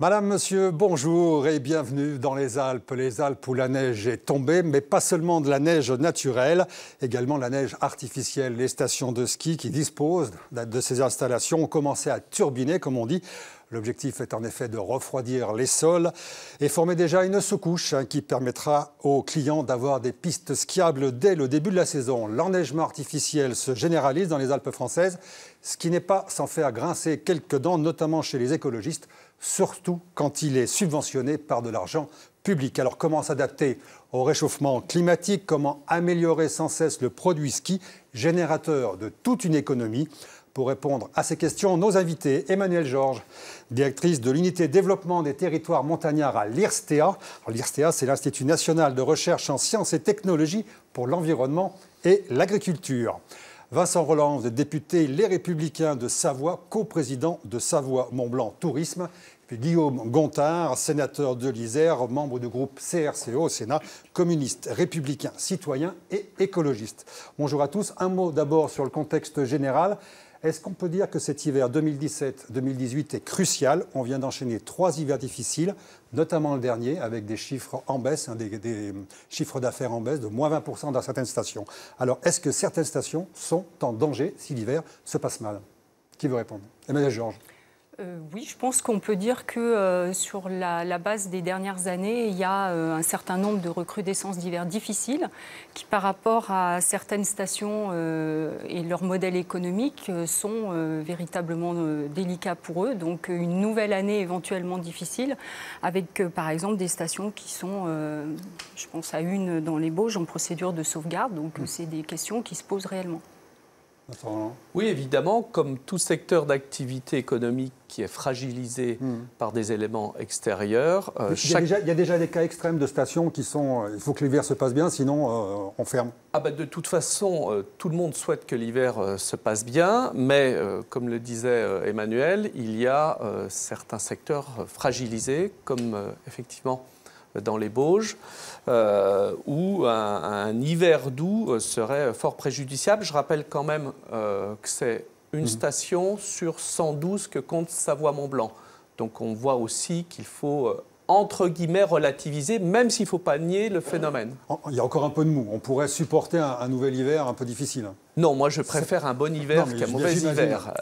Madame, monsieur, bonjour et bienvenue dans les Alpes où la neige est tombée, mais pas seulement de la neige naturelle, également la neige artificielle. Les stations de ski qui disposent de ces installations ont commencé à turbiner, comme on dit. L'objectif est en effet de refroidir les sols et former déjà une sous-couche qui permettra aux clients d'avoir des pistes skiables dès le début de la saison. L'enneigement artificiel se généralise dans les Alpes françaises, ce qui n'est pas sans faire grincer quelques dents, notamment chez les écologistes, surtout quand il est subventionné par de l'argent public. Alors comment s'adapter au réchauffement climatique? Comment améliorer sans cesse le produit ski, générateur de toute une économie? Pour répondre à ces questions, nos invités, Emmanuelle Georges, directrice de l'unité développement des territoires montagnards à l'IRSTEA. L'IRSTEA, c'est l'Institut national de recherche en sciences et technologies pour l'environnement et l'agriculture. Vincent Rolland, député Les Républicains de Savoie, coprésident de Savoie-Mont-Blanc Tourisme. Puis Guillaume Gontard, sénateur de l'Isère, membre du groupe CRCE au Sénat, communiste, républicain, citoyen et écologiste. Bonjour à tous. Un mot d'abord sur le contexte général. Est-ce qu'on peut dire que cet hiver 2017-2018 est crucial? On vient d'enchaîner 3 hivers difficiles, notamment le dernier, avec des chiffres en baisse, des chiffres d'affaires en baisse de moins 20% dans certaines stations. Alors, est-ce que certaines stations sont en danger si l'hiver se passe mal? Qui veut répondre? Emmanuelle Georges. Oui, je pense qu'on peut dire que sur la base des dernières années, il y a un certain nombre de recrudescences d'hiver difficiles qui, par rapport à certaines stations et leur modèle économique, sont véritablement délicats pour eux. Donc une nouvelle année éventuellement difficile avec, par exemple, des stations qui sont, je pense à une dans les Bauges, en procédure de sauvegarde. Donc c'est des questions qui se posent réellement. Oui, évidemment, comme tout secteur d'activité économique qui est fragilisé par des éléments extérieurs. Il y a déjà des cas extrêmes de stations qui sont... il faut que l'hiver se passe bien, sinon on ferme. De toute façon, tout le monde souhaite que l'hiver se passe bien, mais comme le disait Emmanuelle, il y a certains secteurs fragilisés, comme effectivement dans les Bauges, où un hiver doux serait fort préjudiciable. Je rappelle quand même que c'est une station sur 112 que compte Savoie-Mont-Blanc. Donc on voit aussi qu'il faut, entre guillemets, relativiser, même s'il ne faut pas nier le phénomène. Il y a encore un peu de mou. On pourrait supporter un nouvel hiver un peu difficile. Non, moi je préfère un bon hiver qu'un mauvais hiver.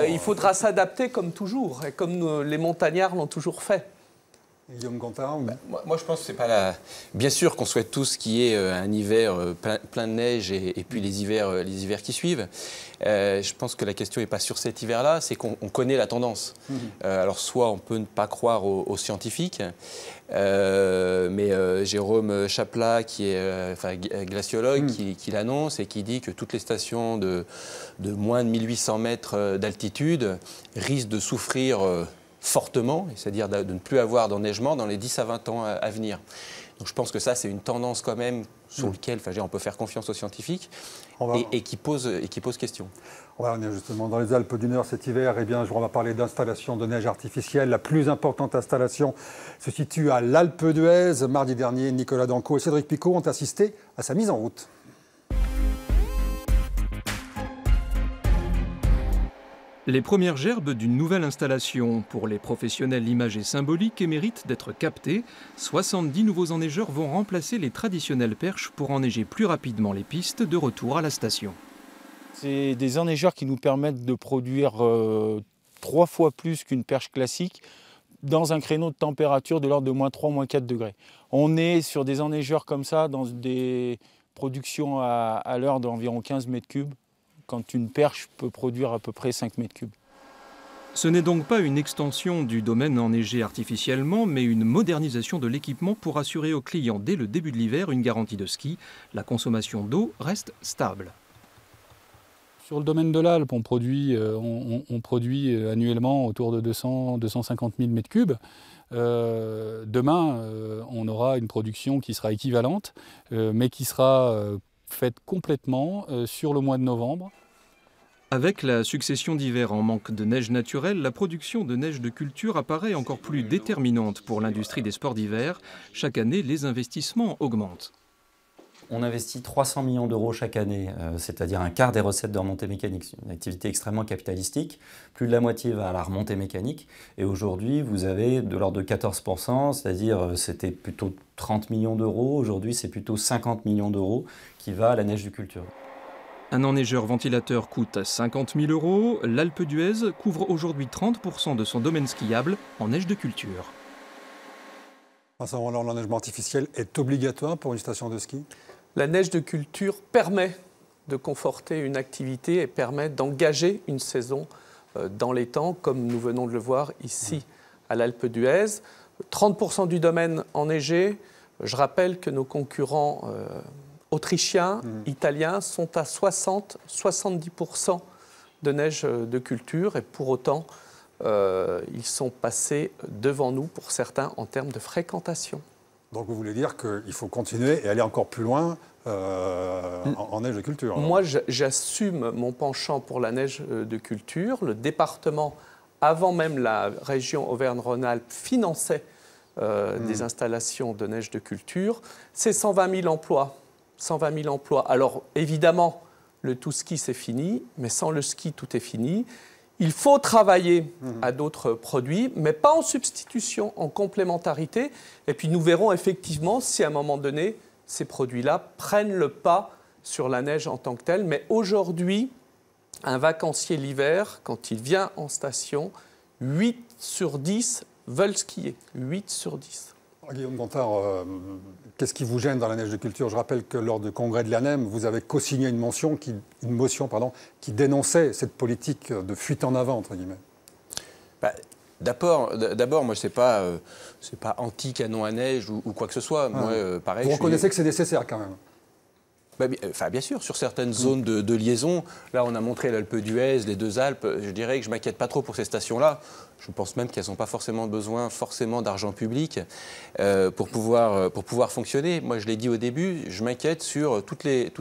Il faudra s'adapter comme toujours, et comme les montagnards l'ont toujours fait. Guillaume Gontard, moi, je pense que c'est pas la... Bien sûr qu'on souhaite tous qu'il y ait un hiver plein de neige et puis les hivers qui suivent. Je pense que la question n'est pas sur cet hiver-là, c'est qu'on connaît la tendance. Alors, soit on peut ne pas croire aux scientifiques, mais Jérôme Chaplat, qui est glaciologue, qui l'annonce et qui dit que toutes les stations de moins de 1800 mètres d'altitude risquent de souffrir fortement, c'est-à-dire de ne plus avoir d'enneigement dans les 10 à 20 ans à venir. Donc je pense que ça, c'est une tendance quand même sur laquelle on peut faire confiance aux scientifiques et qui pose question. On est justement dans les Alpes du Nord cet hiver. Eh bien, on va parler d'installation de neige artificielle. La plus importante installation se situe à l'Alpe d'Huez. Mardi dernier, Nicolas Danco et Cédric Picot ont assisté à sa mise en route. Les premières gerbes d'une nouvelle installation. Pour les professionnels, l'image est symbolique et mérite d'être captée. 70 nouveaux enneigeurs vont remplacer les traditionnelles perches pour enneiger plus rapidement les pistes de retour à la station. C'est des enneigeurs qui nous permettent de produire 3 fois plus qu'une perche classique dans un créneau de température de l'ordre de moins 3, moins 4 degrés. On est sur des enneigeurs comme ça dans des productions à l'heure d'environ 15 mètres cubes, quand une perche peut produire à peu près 5 mètres cubes. Ce n'est donc pas une extension du domaine enneigé artificiellement, mais une modernisation de l'équipement pour assurer aux clients dès le début de l'hiver une garantie de ski. La consommation d'eau reste stable. Sur le domaine de l'Alpe, on produit annuellement autour de 250 000 mètres cubes. Demain, on aura une production qui sera équivalente, mais qui sera faite complètement sur le mois de novembre. Avec la succession d'hivers en manque de neige naturelle, la production de neige de culture apparaît encore plus déterminante pour l'industrie des sports d'hiver. Chaque année, les investissements augmentent. On investit 300 millions d'euros chaque année, c'est-à-dire un quart des recettes de remontée mécanique. C'est une activité extrêmement capitalistique. Plus de la moitié va à la remontée mécanique. Et aujourd'hui, vous avez de l'ordre de 14%, c'est-à-dire c'était plutôt 30 millions d'euros. Aujourd'hui, c'est plutôt 50 millions d'euros qui va à la neige de culture. Un enneigeur ventilateur coûte 50 000 euros. L'Alpe d'Huez couvre aujourd'hui 30% de son domaine skiable en neige de culture. À ce moment-là, l'enneigement artificiel est obligatoire pour une station de ski? La neige de culture permet de conforter une activité et permet d'engager une saison dans les temps, comme nous venons de le voir ici à l'Alpe d'Huez. 30% du domaine enneigé. Je rappelle que nos concurrents autrichiens, italiens sont à 60-70% de neige de culture et pour autant, ils sont passés devant nous pour certains en termes de fréquentation. Donc vous voulez dire qu'il faut continuer et aller encore plus loin en neige de culture? Moi, j'assume mon penchant pour la neige de culture. Le département, avant même la région Auvergne-Rhône-Alpes, finançait des installations de neige de culture. C'est 120 000 emplois. 120 000 emplois. Alors évidemment, le tout ski, c'est fini, mais sans le ski, tout est fini. Il faut travailler à d'autres produits, mais pas en substitution, en complémentarité. Et puis nous verrons effectivement si à un moment donné, ces produits-là prennent le pas sur la neige en tant que telle. Mais aujourd'hui, un vacancier l'hiver, quand il vient en station, 8 sur 10 veulent skier. 8 sur 10. Guillaume Gontard, qu'est-ce qui vous gêne dans la neige de culture? Je rappelle que lors du congrès de l'ANEM, vous avez co-signé une motion qui dénonçait cette politique de fuite en avant, entre guillemets. D'abord, moi, c'est pas anti-canon à neige ou quoi que ce soit. Moi, pareil, vous reconnaissez que c'est nécessaire quand même? Bien sûr, sur certaines zones de liaison, là on a montré l'Alpe d'Huez, les deux Alpes, je dirais que je ne m'inquiète pas trop pour ces stations-là. Je pense même qu'elles n'ont pas forcément besoin d'argent public pour pouvoir fonctionner. Moi je l'ai dit au début, je m'inquiète sur toutes les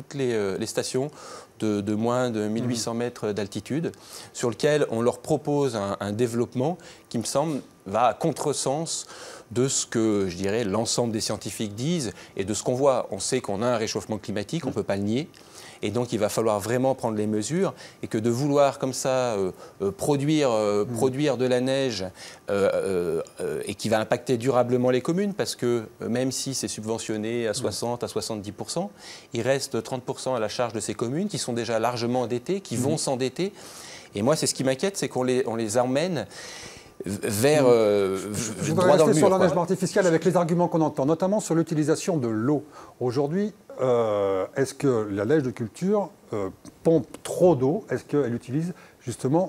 stations de moins de 1800 mètres d'altitude, sur lesquelles on leur propose un développement qui me semble va à contresens de ce que, je dirais, l'ensemble des scientifiques disent et de ce qu'on voit. On sait qu'on a un réchauffement climatique, on ne peut pas le nier. Et donc, il va falloir vraiment prendre les mesures et que de vouloir comme ça produire de la neige et qui va impacter durablement les communes, parce que même si c'est subventionné à 60 à 70%, il reste 30% à la charge de ces communes qui sont déjà largement endettées, qui vont s'endetter. Et moi, c'est ce qui m'inquiète, c'est qu'on les emmène vers je voudrais rester sur l'enneigement artificiel avec les arguments qu'on entend, notamment sur l'utilisation de l'eau. Aujourd'hui, est-ce que la neige de culture pompe trop d'eau? Est-ce qu'elle utilise justement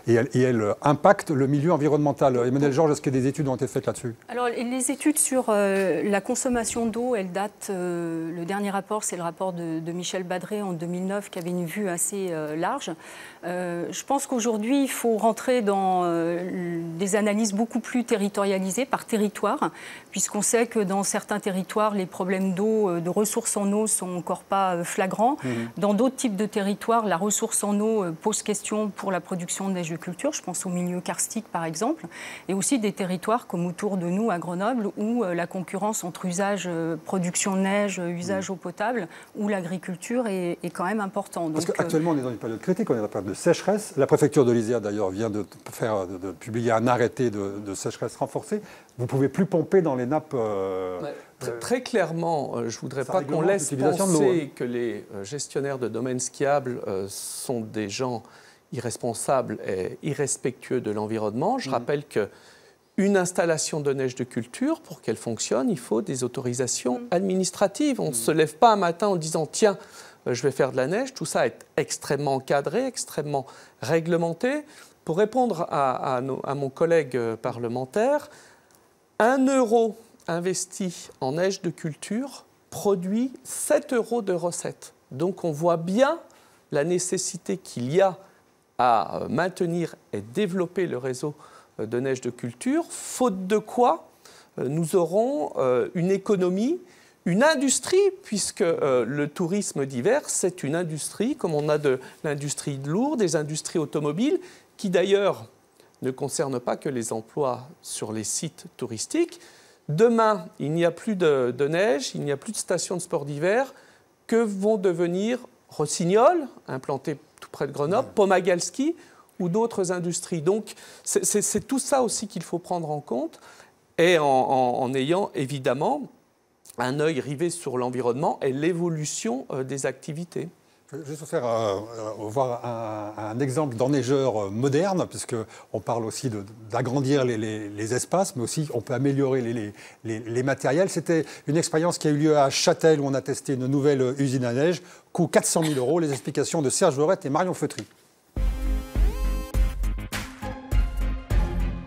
et elle impacte le milieu environnemental? Emmanuel Georges, est-ce que des études ont été faites là-dessus? Alors, les études sur la consommation d'eau, elles datent. Le dernier rapport, c'est le rapport de Michel Badré en 2009, qui avait une vue assez large. Je pense qu'aujourd'hui, il faut rentrer dans des analyses beaucoup plus territorialisées par territoire, puisqu'on sait que dans certains territoires, les problèmes d'eau, de ressources en eau, sont encore pas flagrants. Dans d'autres types de territoires, la ressource en eau pose question pour la production de neige de culture. Je pense au milieu karstique, par exemple, et aussi des territoires comme autour de nous, à Grenoble, où la concurrence entre usage production de neige, usage eau potable, où l'agriculture est quand même importante. Parce qu'actuellement, on est dans une période critique, on est dans une période de sécheresse. La préfecture de l'Isère, d'ailleurs, vient de publier un arrêté de sécheresse renforcée. Vous ne pouvez plus pomper dans les nappes. Très clairement, je ne voudrais pas qu'on laisse penser que les gestionnaires de domaines skiables sont des gens irresponsables et irrespectueux de l'environnement. Je rappelle qu'une installation de neige de culture, pour qu'elle fonctionne, il faut des autorisations administratives. On ne se lève pas un matin en disant « tiens, je vais faire de la neige ». Tout ça est extrêmement encadré, extrêmement réglementé. Pour répondre à mon collègue parlementaire, 1 euro investi en neige de culture produit 7 euros de recettes. Donc on voit bien la nécessité qu'il y a à maintenir et développer le réseau de neige de culture, faute de quoi nous aurons une économie, une industrie, puisque le tourisme d'hiver, c'est une industrie, comme on a de l'industrie de lourd, des industries automobiles, qui d'ailleurs ne concernent pas que les emplois sur les sites touristiques. Demain, il n'y a plus de neige, il n'y a plus de stations de sport d'hiver. que vont devenir Rossignol, implanté tout près de Grenoble, Pomagalski ou d'autres industries. Donc c'est tout ça aussi qu'il faut prendre en compte, et en ayant évidemment un œil rivé sur l'environnement et l'évolution des activités. Je vais juste faire voir un exemple d'enneigeur moderne, puisqu'on parle aussi d'agrandir les espaces, mais aussi on peut améliorer les matériels. C'était une expérience qui a eu lieu à Châtel, où on a testé une nouvelle usine à neige, coût 400 000 €. Les explications de Serge Verrette et Marion Feutry.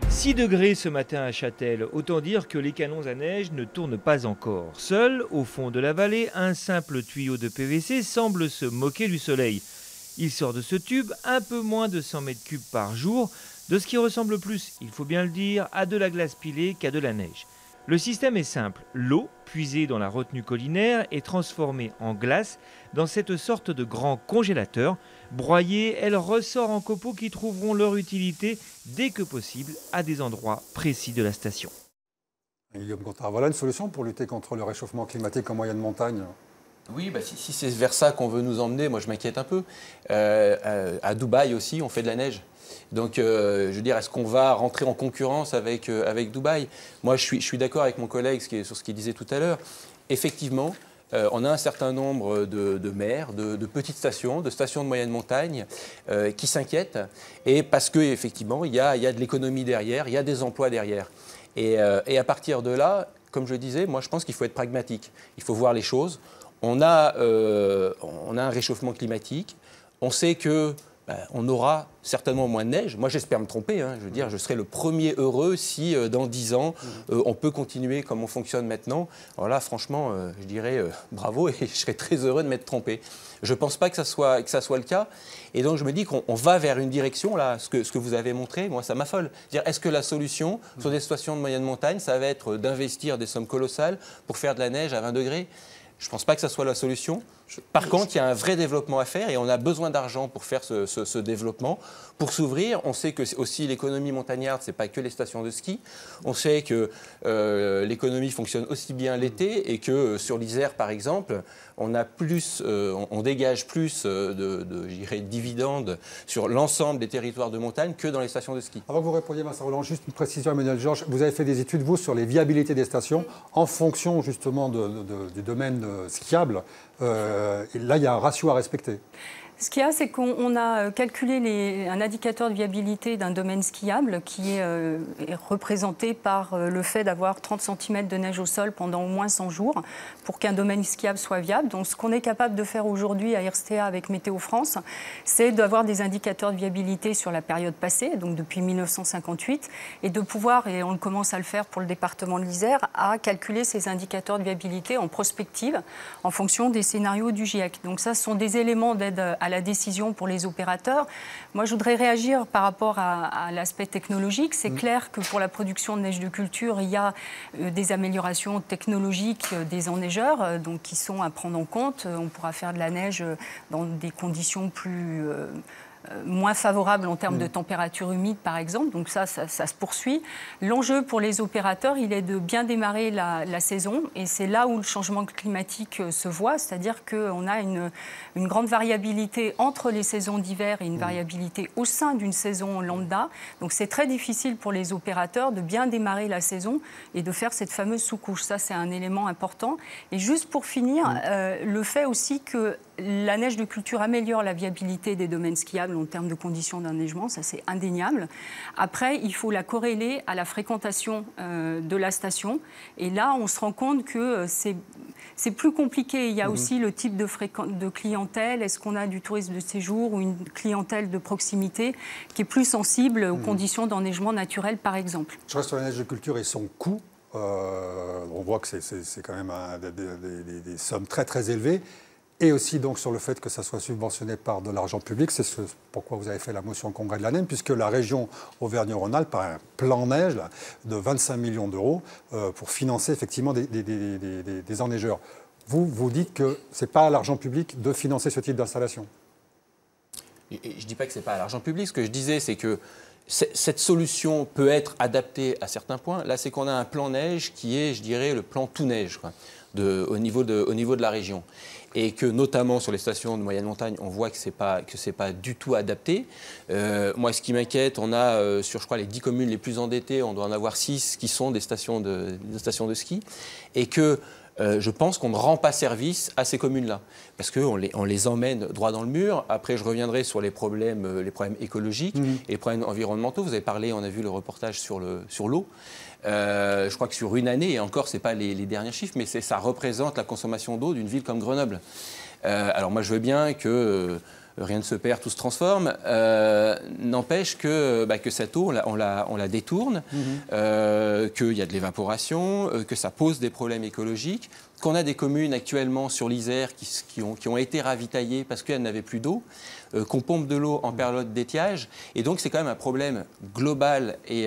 6 degrés ce matin à Châtel, autant dire que les canons à neige ne tournent pas encore. Seul, au fond de la vallée, un simple tuyau de PVC semble se moquer du soleil. Il sort de ce tube un peu moins de 100 mètres cubes par jour, de ce qui ressemble plus, il faut bien le dire, à de la glace pilée qu'à de la neige. Le système est simple, l'eau, puisée dans la retenue collinaire, est transformée en glace dans cette sorte de grand congélateur. Broyée, elle ressort en copeaux qui trouveront leur utilité dès que possible à des endroits précis de la station. Guillaume Gontard, voilà une solution pour lutter contre le réchauffement climatique en moyenne montagne. Oui, si c'est vers ça qu'on veut nous emmener, moi je m'inquiète un peu. À Dubaï aussi, on fait de la neige. Donc, je veux dire, est-ce qu'on va rentrer en concurrence avec Dubaï? Moi, je suis d'accord avec mon collègue sur ce qu'il disait tout à l'heure. Effectivement, on a un certain nombre de maires, de petites stations, de stations de moyenne montagne qui s'inquiètent, et parce qu'effectivement, il y a de l'économie derrière, il y a des emplois derrière. Et à partir de là, comme je disais, moi je pense qu'il faut être pragmatique. Il faut voir les choses. On a un réchauffement climatique. On sait que on aura certainement moins de neige. Moi, j'espère me tromper. Je veux dire, je serai le premier heureux si, dans 10 ans, on peut continuer comme on fonctionne maintenant. Alors là, franchement, je dirais bravo, et je serais très heureux de m'être trompé. Je ne pense pas que ça soit le cas. Et donc, je me dis qu'on va vers une direction, là, ce que vous avez montré, moi, ça m'affole. Est-ce que la solution sur des stations de moyenne montagne, ça va être d'investir des sommes colossales pour faire de la neige à 20 degrés ? Je ne pense pas que ça soit la solution. Par contre, il y a un vrai développement à faire, et on a besoin d'argent pour faire ce développement, pour s'ouvrir. On sait que aussi l'économie montagnarde, ce n'est pas que les stations de ski. On sait que l'économie fonctionne aussi bien l'été, et que sur l'Isère, par exemple, on dégage plus de dividendes sur l'ensemble des territoires de montagne que dans les stations de ski. Avant que vous répondiez, Vincent Rolland, juste une précision, Emmanuel Georges. Vous avez fait des études, vous, sur les viabilités des stations en fonction justement du domaine skiable. Là, il y a un ratio à respecter. Ce qu'il y a, c'est qu'on a calculé un indicateur de viabilité d'un domaine skiable qui est représenté par le fait d'avoir 30 cm de neige au sol pendant au moins 100 jours pour qu'un domaine skiable soit viable. Donc ce qu'on est capable de faire aujourd'hui à RSTA avec Météo France, c'est d'avoir des indicateurs de viabilité sur la période passée, donc depuis 1958, et de pouvoir, et on commence à le faire pour le département de l'Isère, à calculer ces indicateurs de viabilité en prospective en fonction des scénarios du GIEC. Donc ça, ce sont des éléments d'aide à la décision pour les opérateurs. Moi, je voudrais réagir par rapport à l'aspect technologique. C'est clair que pour la production de neige de culture, il y a des améliorations technologiques des enneigeurs, donc qui sont à prendre en compte. On pourra faire de la neige dans des conditions moins favorable en termes de température humide, par exemple. Donc ça se poursuit. L'enjeu pour les opérateurs, il est de bien démarrer la saison. Et c'est là où le changement climatique se voit. C'est-à-dire qu'on a une grande variabilité entre les saisons d'hiver et une variabilité au sein d'une saison lambda. Donc c'est très difficile pour les opérateurs de bien démarrer la saison et de faire cette fameuse sous-couche. Ça, c'est un élément important. Et juste pour finir, le fait aussi que la neige de culture améliore la viabilité des domaines skiables en termes de conditions d'enneigement, ça c'est indéniable. Après, il faut la corréler à la fréquentation de la station. Et là, on se rend compte que c'est plus compliqué. Il y a aussi le type de clientèle. Est-ce qu'on a du tourisme de séjour ou une clientèle de proximité qui est plus sensible aux conditions d'enneigement naturel, par exemple? Je reste sur la neige de culture et son coût. On voit que c'est quand même des sommes très très élevées. Et aussi donc sur le fait que ça soit subventionné par de l'argent public. C'est pourquoi vous avez fait la motion au Congrès de l'ANEM, puisque la région Auvergne-Rhône-Alpes a un plan neige là, de 25 millions d'euros pour financer effectivement des enneigeurs. Vous dites que ce n'est pas à l'argent public de financer ce type d'installation. Je ne dis pas que ce n'est pas à l'argent public. Ce que je disais, c'est que cette solution peut être adaptée à certains points. Là, c'est qu'on a un plan neige qui est, je dirais, le plan tout neige, quoi. au niveau de la région. Et que notamment sur les stations de moyenne montagne, on voit que c'est pas du tout adapté. Moi, ce qui m'inquiète, on a sur, je crois, les 10 communes les plus endettées, on doit en avoir 6 qui sont des stations de ski, et que je pense qu'on ne rend pas service à ces communes-là, parce qu'on les emmène droit dans le mur. Après, je reviendrai sur les problèmes écologiques et les problèmes environnementaux. Vous avez parlé, on a vu le reportage sur l'eau. Je crois que sur une année, et encore, ce n'est pas les derniers chiffres, mais ça représente la consommation d'eau d'une ville comme Grenoble. Alors moi, je veux bien que rien ne se perd, tout se transforme. N'empêche que cette eau, on la détourne, qu'il y a de l'évaporation, que ça pose des problèmes écologiques, qu'on a des communes actuellement sur l'Isère qui ont été ravitaillées parce qu'elles n'avaient plus d'eau, qu'on pompe de l'eau en période d'étiage. Et donc, c'est quand même un problème global et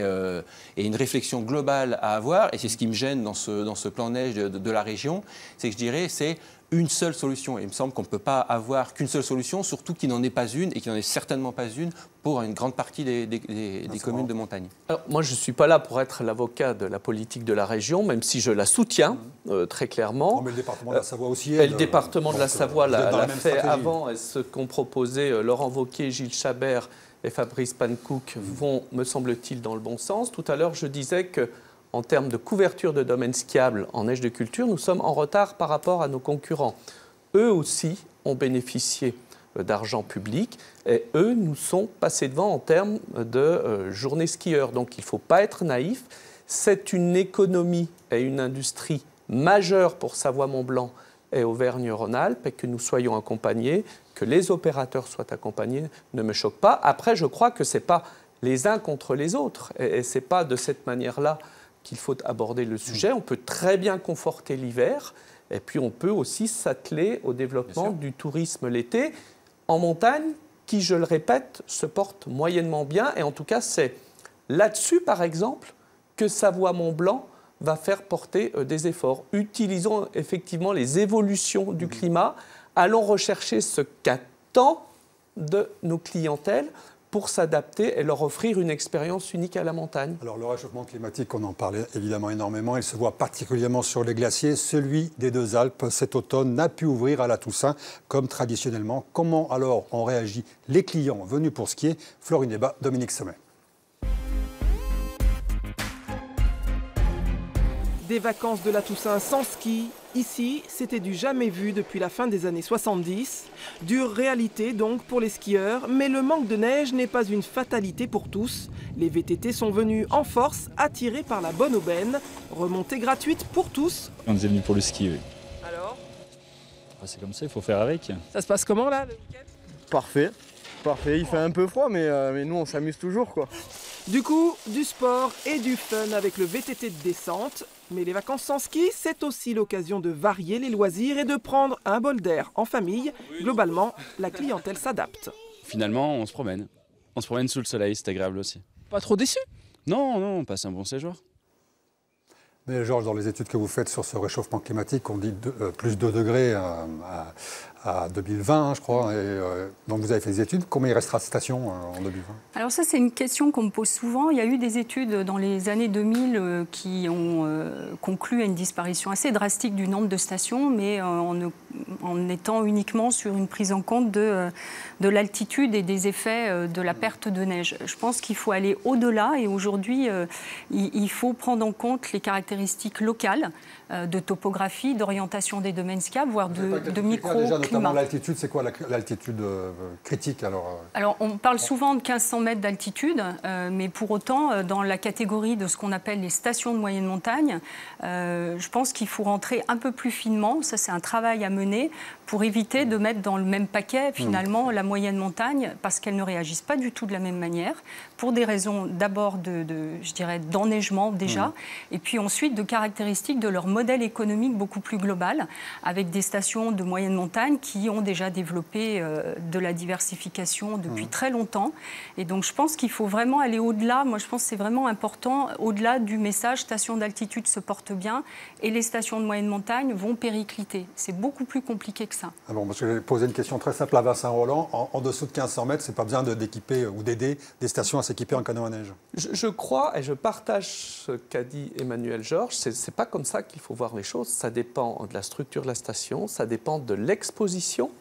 une réflexion globale à avoir. Et c'est ce qui me gêne dans ce plan neige de la région, c'est que je dirais, c'est une seule solution. Et il me semble qu'on ne peut pas avoir qu'une seule solution, surtout qu'il n'en est pas une, et qu'il n'en est certainement pas une pour une grande partie des communes de montagne. Alors, moi, je ne suis pas là pour être l'avocat de la politique de la région, même si je la soutiens très clairement. Non, mais le département de la Savoie aussi. Le département de la Savoie l'a fait avant, et ce qu'ont proposé Laurent Wauquiez, Gilles Chabert et Fabrice Pankouk vont, me semble-t-il, dans le bon sens. Tout à l'heure, je disais que en termes de couverture de domaines skiables en neige de culture, nous sommes en retard par rapport à nos concurrents. Eux aussi ont bénéficié d'argent public et eux nous sont passés devant en termes de journées skieurs. Donc il ne faut pas être naïf. C'est une économie et une industrie majeure pour Savoie-Mont-Blanc et Auvergne-Rhône-Alpes, et que nous soyons accompagnés, que les opérateurs soient accompagnés, ne me choque pas. Après, je crois que ce n'est pas les uns contre les autres et ce n'est pas de cette manière-là qu'il faut aborder le sujet. On peut très bien conforter l'hiver et puis on peut aussi s'atteler au développement du tourisme l'été en montagne qui, je le répète, se porte moyennement bien. Et en tout cas, c'est là-dessus, par exemple, que Savoie-Mont-Blanc va faire porter des efforts. Utilisons effectivement les évolutions du climat. Allons rechercher ce qu'attend de nos clientèles pour s'adapter et leur offrir une expérience unique à la montagne. Alors le réchauffement climatique, on en parle évidemment énormément, il se voit particulièrement sur les glaciers. Celui des Deux Alpes cet automne n'a pu ouvrir à la Toussaint comme traditionnellement. Comment alors ont réagi les clients venus pour skier? Florine Heba, Dominique Sommet. Des vacances de la Toussaint sans ski, ici, c'était du jamais vu depuis la fin des années 70. Dure réalité donc pour les skieurs, mais le manque de neige n'est pas une fatalité pour tous. Les VTT sont venus en force, attirés par la bonne aubaine. Remontée gratuite pour tous. On est venus pour le ski, oui. Alors, c'est comme ça, il faut faire avec. ça se passe comment là, le week-end? Parfait, parfait. Il fait un peu froid, mais nous on s'amuse toujours, quoi. Du coup, du sport et du fun avec le VTT de descente. Mais les vacances sans ski, c'est aussi l'occasion de varier les loisirs et de prendre un bol d'air en famille. Globalement, la clientèle s'adapte. Finalement, on se promène. On se promène sous le soleil, c'est agréable aussi. Pas trop déçu? Non, on passe un bon séjour. Mais Georges, dans les études que vous faites sur ce réchauffement climatique, on dit plus 2 degrés à 2020, je crois. Et, donc vous avez fait des études. Combien il restera de stations en 2020? Alors ça, c'est une question qu'on me pose souvent. Il y a eu des études dans les années 2000 qui ont conclu à une disparition assez drastique du nombre de stations, mais en étant uniquement sur une prise en compte de l'altitude et des effets de la perte de neige. Je pense qu'il faut aller au-delà et aujourd'hui, il faut prendre en compte les caractéristiques locales de topographie, d'orientation des domaines skiables, voire de micro-climat. Notamment l'altitude, c'est quoi l'altitude critique Alors, on parle souvent de 1500 mètres d'altitude, mais pour autant, dans la catégorie de ce qu'on appelle les stations de moyenne montagne, je pense qu'il faut rentrer un peu plus finement. Ça, c'est un travail à mener pour éviter de mettre dans le même paquet, finalement, la moyenne montagne, parce qu'elles ne réagissent pas du tout de la même manière, pour des raisons d'abord je dirais, d'enneigement déjà, et puis ensuite de caractéristiques de leur modèle économique beaucoup plus global, avec des stations de moyenne montagne qui ont déjà développé de la diversification depuis très longtemps. Et donc je pense qu'il faut vraiment aller au-delà. Moi, je pense que c'est vraiment important, au-delà du message « station d'altitude se porte bien » et les stations de moyenne montagne vont péricliter. C'est beaucoup plus compliqué compliqué que ça. Ah bon, parce que je vais poser une question très simple à Vincent Roland. En dessous de 1500 mètres, c'est pas besoin d'équiper ou d'aider des stations à s'équiper en canot à neige. Je crois, et je partage ce qu'a dit Emmanuel Georges, c'est pas comme ça qu'il faut voir les choses. Ça dépend de la structure de la station, ça dépend de l'exposition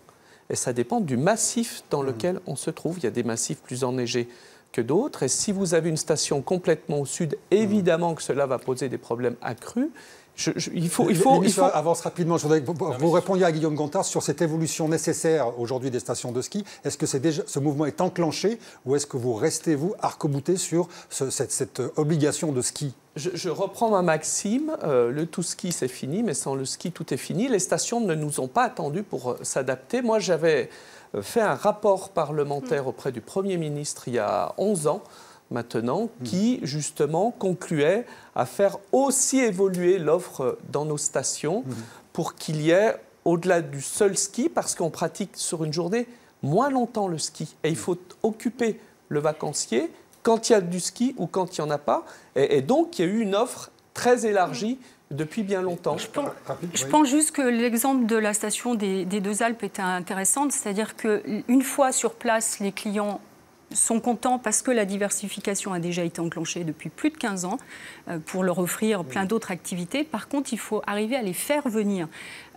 et ça dépend du massif dans lequel on se trouve. Il y a des massifs plus enneigés que d'autres. Et si vous avez une station complètement au sud, évidemment que cela va poser des problèmes accrus. Il faut... avance rapidement. Je voudrais que vous répondiez à Guillaume Gontard sur cette évolution nécessaire aujourd'hui des stations de ski. Est-ce que ce mouvement est enclenché ou est-ce que vous restez, vous, arc-bouté sur cette obligation de ski? Je reprends ma maxime, le tout ski c'est fini, mais sans le ski tout est fini. Les stations ne nous ont pas attendus pour s'adapter. Moi j'avais fait un rapport parlementaire auprès du Premier ministre il y a 11 ans maintenant, qui justement concluait à faire aussi évoluer l'offre dans nos stations pour qu'il y ait, au-delà du seul ski, parce qu'on pratique sur une journée moins longtemps le ski. Et il faut occuper le vacancier quand il y a du ski ou quand il n'y en a pas. Et donc, il y a eu une offre très élargie depuis bien longtemps. Je pense juste que l'exemple de la station des Deux Alpes était intéressant, c'est-à-dire qu'une fois sur place, les clients sont contents parce que la diversification a déjà été enclenchée depuis plus de 15 ans pour leur offrir plein d'autres activités. Par contre, il faut arriver à les faire venir.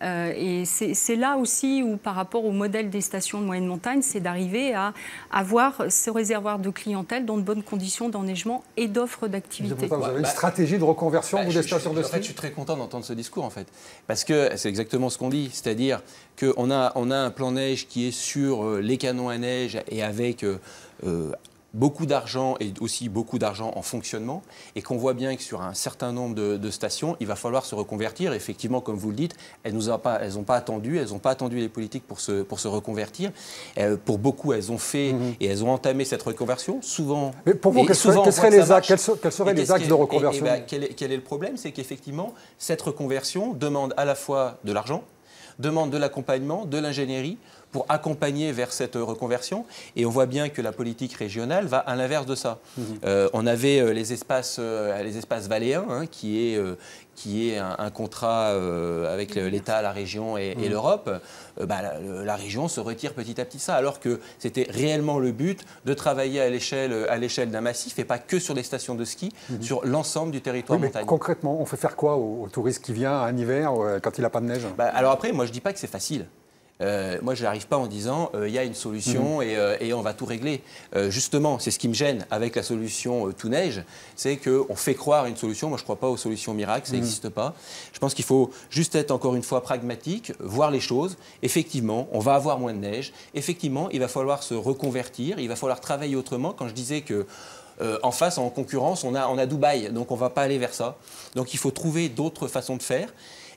Et c'est là aussi où, par rapport au modèle des stations de moyenne montagne, c'est d'arriver à avoir ce réservoir de clientèle dans de bonnes conditions d'enneigement et d'offres d'activités. Vous avez une stratégie de reconversion des stations de ski? En fait, je suis très content d'entendre ce discours, en fait. Parce que c'est exactement ce qu'on dit. C'est-à-dire qu'on a un plan neige qui est sur les canons à neige et avec beaucoup d'argent et aussi beaucoup d'argent en fonctionnement, et qu'on voit bien que sur un certain nombre de stations, il va falloir se reconvertir. Effectivement, comme vous le dites, elles n'ont pas attendu les politiques pour se reconvertir. Pour beaucoup, elles ont fait et elles ont entamé cette reconversion, souvent. Mais pour vous, quels seraient les axes de reconversion? Quel est le problème? C'est qu'effectivement, cette reconversion demande à la fois de l'argent, demande de l'accompagnement, de l'ingénierie, pour accompagner vers cette reconversion. Et on voit bien que la politique régionale va à l'inverse de ça. On avait les espaces valléens, hein, qui est un contrat avec l'État, la région et l'Europe. La région se retire petit à petit ça, alors que c'était réellement le but de travailler à l'échelle d'un massif et pas que sur les stations de ski, sur l'ensemble du territoire montagneux. Concrètement, on fait faire quoi au touriste qui vient un hiver quand il n'a pas de neige? Alors après, moi je ne dis pas que c'est facile. Moi, je n'arrive pas en disant il y a une solution et on va tout régler. Justement, c'est ce qui me gêne avec la solution tout neige, c'est qu'on fait croire une solution. Moi, je ne crois pas aux solutions miracles, ça n'existe pas. Je pense qu'il faut juste être encore une fois pragmatique, voir les choses. Effectivement, on va avoir moins de neige. Effectivement, il va falloir se reconvertir, il va falloir travailler autrement. Quand je disais que en face, en concurrence, on a Dubaï, donc on ne va pas aller vers ça. Donc il faut trouver d'autres façons de faire.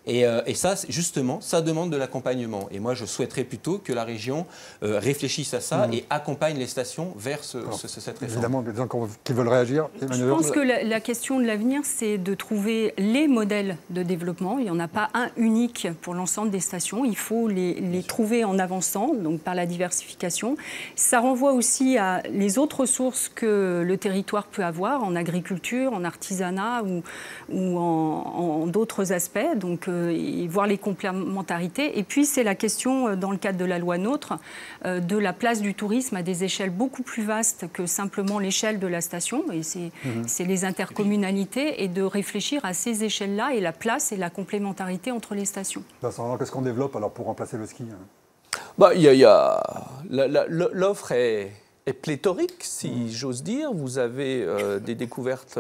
Et ça, justement, ça demande de l'accompagnement. Et moi, je souhaiterais plutôt que la région réfléchisse à ça et accompagne les stations vers cette réforme. Évidemment, des gens qui veulent réagir. Je pense que la question de l'avenir, c'est de trouver les modèles de développement. Il n'y en a pas un unique pour l'ensemble des stations. Il faut les trouver en avançant, donc par la diversification. Ça renvoie aussi à les autres ressources que le territoire peut avoir en agriculture, en artisanat ou en d'autres aspects. Donc, et voir les complémentarités. Et puis, c'est la question, dans le cadre de la loi NOTRe, de la place du tourisme à des échelles beaucoup plus vastes que simplement l'échelle de la station. Et c'est les intercommunalités, et de réfléchir à ces échelles-là et la place et la complémentarité entre les stations. Vincent, qu'est-ce qu'on développe alors pour remplacer le ski? L'offre est pléthorique, si j'ose dire. Vous avez des découvertes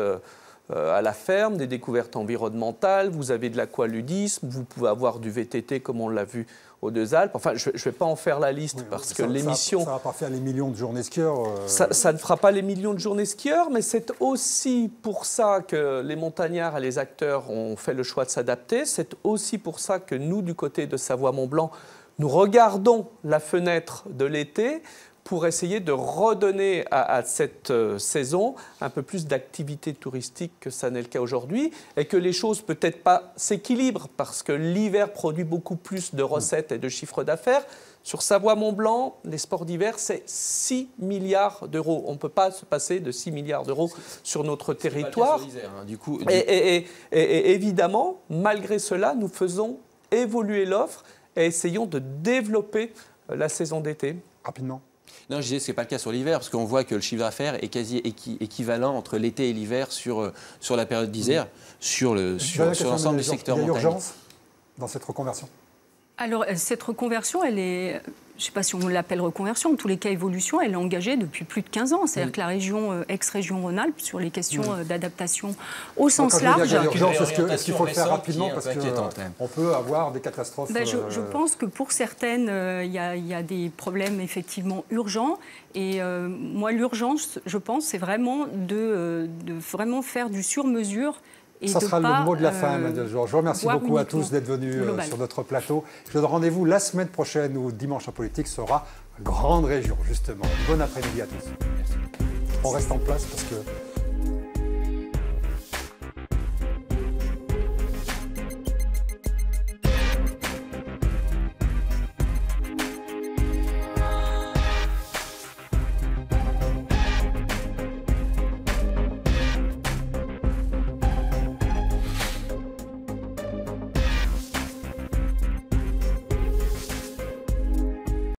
à la ferme, des découvertes environnementales, vous avez de l'aqualudisme, vous pouvez avoir du VTT comme on l'a vu aux Deux Alpes. Enfin, je ne vais pas en faire la liste parce que l'émission... Ça ne va pas faire les millions de journées skieurs. Ça ne fera pas les millions de journées skieurs, mais c'est aussi pour ça que les montagnards et les acteurs ont fait le choix de s'adapter. C'est aussi pour ça que nous, du côté de Savoie-Mont-Blanc, nous regardons la fenêtre de l'été pour essayer de redonner à cette saison un peu plus d'activité touristique que ça n'est le cas aujourd'hui, et que les choses peut-être pas s'équilibrent parce que l'hiver produit beaucoup plus de recettes et de chiffres d'affaires. Sur Savoie-Mont-Blanc, les sports d'hiver, c'est 6 milliards d'euros. On ne peut pas se passer de 6 milliards d'euros sur notre territoire. Pas le cas sur l'Isère, hein, du coup. Et évidemment, malgré cela, nous faisons évoluer l'offre. et essayons de développer la saison d'été. Rapidement. Non, je disais que ce n'est pas le cas sur l'hiver, parce qu'on voit que le chiffre d'affaires est quasi équivalent entre l'été et l'hiver sur la période d'hiver, sur l'ensemble du secteur montagne. Il y a urgence dans cette reconversion? Alors, cette reconversion, elle est, je ne sais pas si on l'appelle reconversion, en tous les cas évolution, elle est engagée depuis plus de 15 ans. C'est-à-dire que la région, ex-région Rhône-Alpes, sur les questions d'adaptation au sens large... Est-ce qu'il faut le faire rapidement parce qu'on peut avoir des catastrophes je pense que pour certaines, il y a des problèmes effectivement urgents. Et moi, l'urgence, je pense, c'est vraiment de vraiment faire du sur-mesure. Ça sera le mot de la fin, Emmanuelle Georges. Je vous remercie beaucoup à tous d'être venus sur notre plateau. Je vous donne rendez-vous la semaine prochaine où Dimanche en politique sera grande région, justement. Bon après-midi à tous. On reste en place parce que